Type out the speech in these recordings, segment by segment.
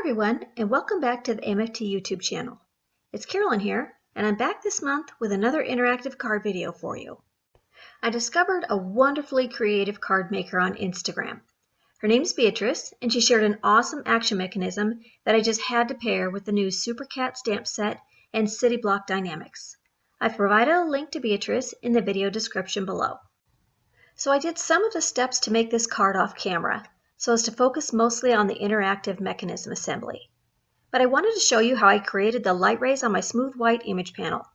everyone, and welcome back to the MFT YouTube channel. It's Karolyn here, and I'm back this month with another interactive card video for you. I discovered a wonderfully creative card maker on Instagram. Her name's Beatrice, and she shared an awesome action mechanism that I just had to pair with the new Super Cat stamp set and City Block Die-namics. I've provided a link to Beatrice in the video description below. So I did some of the steps to make this card off camera, so as to focus mostly on the interactive mechanism assembly. But I wanted to show you how I created the light rays on my smooth white image panel.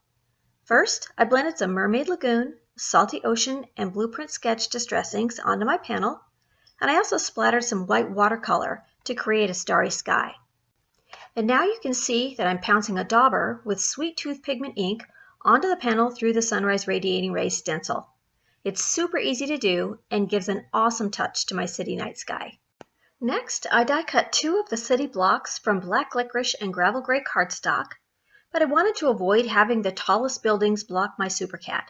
First, I blended some Mermaid Lagoon, Salty Ocean, and Blueprint Sketch distress inks onto my panel, and I also splattered some white watercolor to create a starry sky. And now you can see that I'm pouncing a dauber with Sweet Tooth pigment ink onto the panel through the Sunrise Radiating Rays stencil. It's super easy to do and gives an awesome touch to my city night sky. Next, I die cut two of the city blocks from black licorice and gravel gray cardstock, but I wanted to avoid having the tallest buildings block my Super Cat.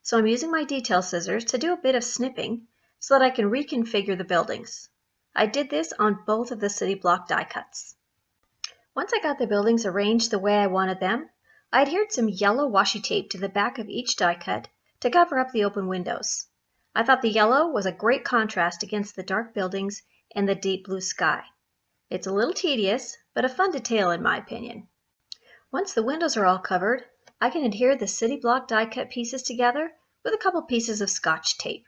So I'm using my detail scissors to do a bit of snipping so that I can reconfigure the buildings. I did this on both of the city block die cuts. Once I got the buildings arranged the way I wanted them, I adhered some yellow washi tape to the back of each die cut to cover up the open windows. I thought the yellow was a great contrast against the dark buildings and the deep blue sky. It's a little tedious, but a fun detail in my opinion. Once the windows are all covered, I can adhere the city block die cut pieces together with a couple pieces of Scotch tape.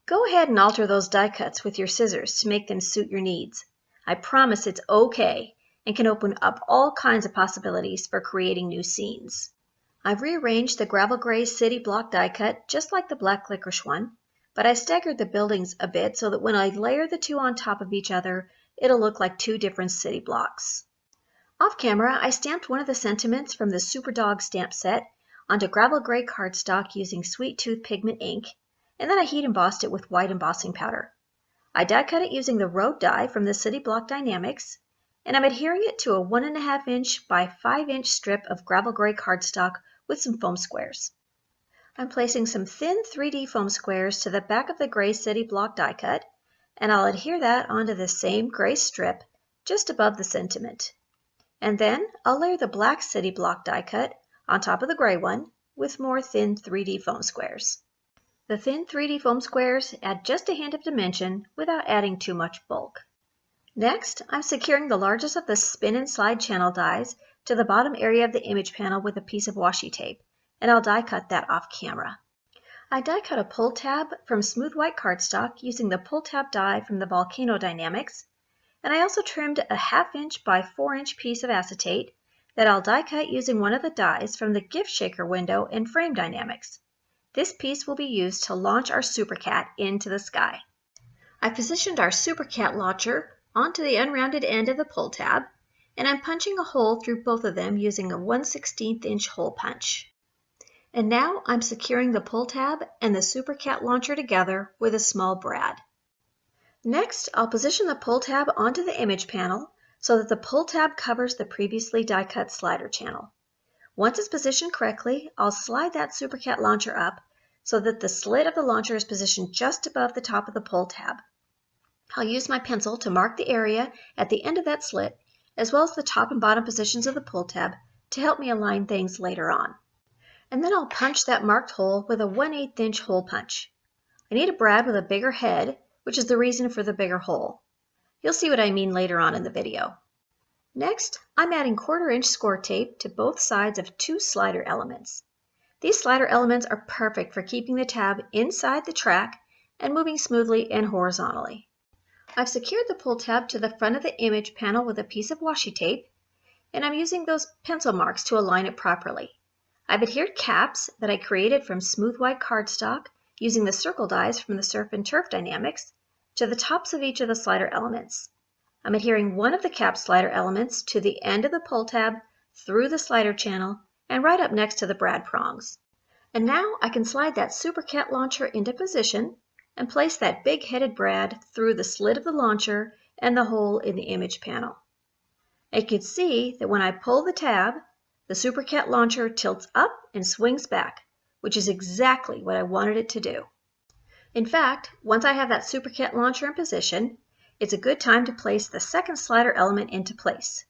Go ahead and alter those die cuts with your scissors to make them suit your needs. I promise it's okay and can open up all kinds of possibilities for creating new scenes. I've rearranged the gravel gray city block die cut just like the black licorice one, but I staggered the buildings a bit so that when I layer the two on top of each other, it'll look like two different city blocks. Off camera, I stamped one of the sentiments from the Super Dog stamp set onto gravel gray cardstock using Sweet Tooth pigment ink, and then I heat embossed it with white embossing powder. I die cut it using the road die from the City Block Die-namics, and I'm adhering it to a 1.5 inch by 5 inch strip of gravel gray cardstock with some foam squares. I'm placing some thin 3D foam squares to the back of the gray city block die cut, and I'll adhere that onto the same gray strip just above the sentiment. And then I'll layer the black city block die cut on top of the gray one with more thin 3D foam squares. The thin 3D foam squares add just a hint of dimension without adding too much bulk. Next, I'm securing the largest of the spin and slide channel dies to the bottom area of the image panel with a piece of washi tape, and I'll die cut that off camera. I die cut a pull tab from smooth white cardstock using the pull tab die from the Volcano Die-namics, and I also trimmed a 1/2 inch by 4 inch piece of acetate that I'll die cut using one of the dies from the gift shaker window in Frame Die-namics. This piece will be used to launch our Super Cat into the sky. I positioned our Super Cat launcher onto the unrounded end of the pull tab, and I'm punching a hole through both of them using a 1/16 inch hole punch. And now I'm securing the pull tab and the Super Cat launcher together with a small brad. Next, I'll position the pull tab onto the image panel so that the pull tab covers the previously die cut slider channel. Once it's positioned correctly, I'll slide that Super Cat launcher up so that the slit of the launcher is positioned just above the top of the pull tab. I'll use my pencil to mark the area at the end of that slit, as well as the top and bottom positions of the pull tab to help me align things later on. And then I'll punch that marked hole with a 1/8 inch hole punch. I need a brad with a bigger head, which is the reason for the bigger hole. You'll see what I mean later on in the video. Next, I'm adding 1/4 inch score tape to both sides of two slider elements. These slider elements are perfect for keeping the tab inside the track and moving smoothly and horizontally. I've secured the pull tab to the front of the image panel with a piece of washi tape, and I'm using those pencil marks to align it properly. I've adhered caps that I created from smooth white cardstock using the circle dies from the Surf and Turf Die-namics to the tops of each of the slider elements. I'm adhering one of the cap slider elements to the end of the pull tab through the slider channel and right up next to the brad prongs. And now I can slide that Super Cat launcher into position and place that big-headed brad through the slit of the launcher and the hole in the image panel. You can see that when I pull the tab, the Super Cat launcher tilts up and swings back, which is exactly what I wanted it to do. In fact, once I have that Super Cat launcher in position, it's a good time to place the second slider element into place.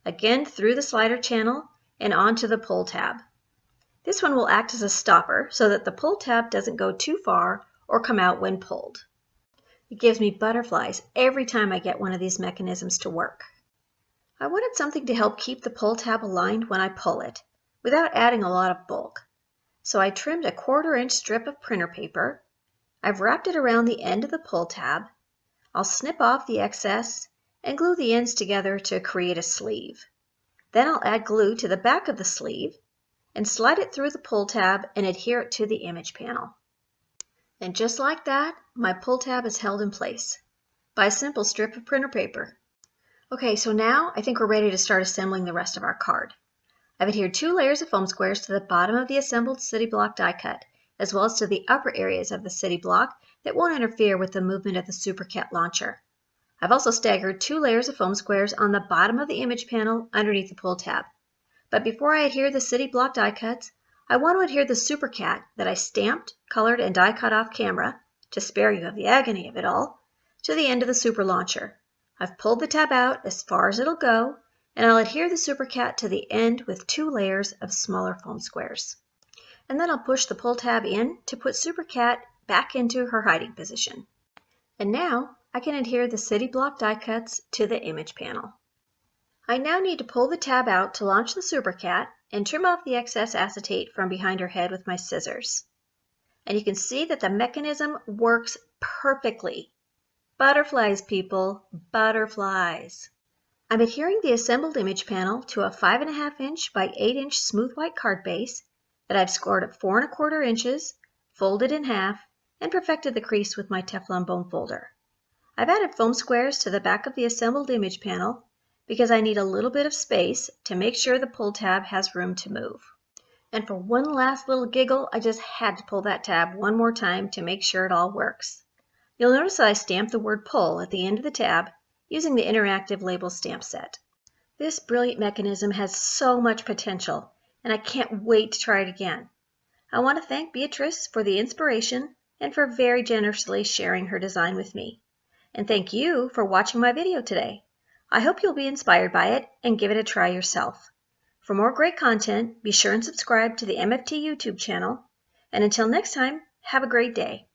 Again, through the slider channel and onto the pull tab. This one will act as a stopper so that the pull tab doesn't go too far or come out when pulled. It gives me butterflies every time I get one of these mechanisms to work. I wanted something to help keep the pull tab aligned when I pull it, without adding a lot of bulk. So I trimmed a 1/4-inch strip of printer paper. I've wrapped it around the end of the pull tab. I'll snip off the excess and glue the ends together to create a sleeve. Then I'll add glue to the back of the sleeve and slide it through the pull tab and adhere it to the image panel. And just like that, my pull tab is held in place by a simple strip of printer paper. Okay, so now I think we're ready to start assembling the rest of our card. I've adhered 2 layers of foam squares to the bottom of the assembled city block die cut, as well as to the upper areas of the city block that won't interfere with the movement of the Super Cat launcher. I've also staggered 2 layers of foam squares on the bottom of the image panel underneath the pull tab. But before I adhere the city block die cuts, I want to adhere the Super Cat that I stamped, colored, and die cut off camera, to spare you of the agony of it all, to the end of the Super Launcher. I've pulled the tab out as far as it'll go, and I'll adhere the Super Cat to the end with 2 layers of smaller foam squares. And then I'll push the pull tab in to put Super Cat back into her hiding position. And now I can adhere the city block die cuts to the image panel. I now need to pull the tab out to launch the Super Cat and trim off the excess acetate from behind her head with my scissors. And you can see that the mechanism works perfectly. Butterflies, people, butterflies. I'm adhering the assembled image panel to a 5.5-inch by 8-inch smooth white card base that I've scored at 4 1/4 inches, folded in half, and perfected the crease with my Teflon bone folder. I've added foam squares to the back of the assembled image panel because I need a little bit of space to make sure the pull tab has room to move. And for one last little giggle, I just had to pull that tab one more time to make sure it all works. You'll notice that I stamped the word pull at the end of the tab using the interactive label stamp set. This brilliant mechanism has so much potential, and I can't wait to try it again. I want to thank Beatrice for the inspiration and for very generously sharing her design with me. And thank you for watching my video today. I hope you'll be inspired by it and give it a try yourself. For more great content, be sure and subscribe to the MFT YouTube channel. And until next time, have a great day.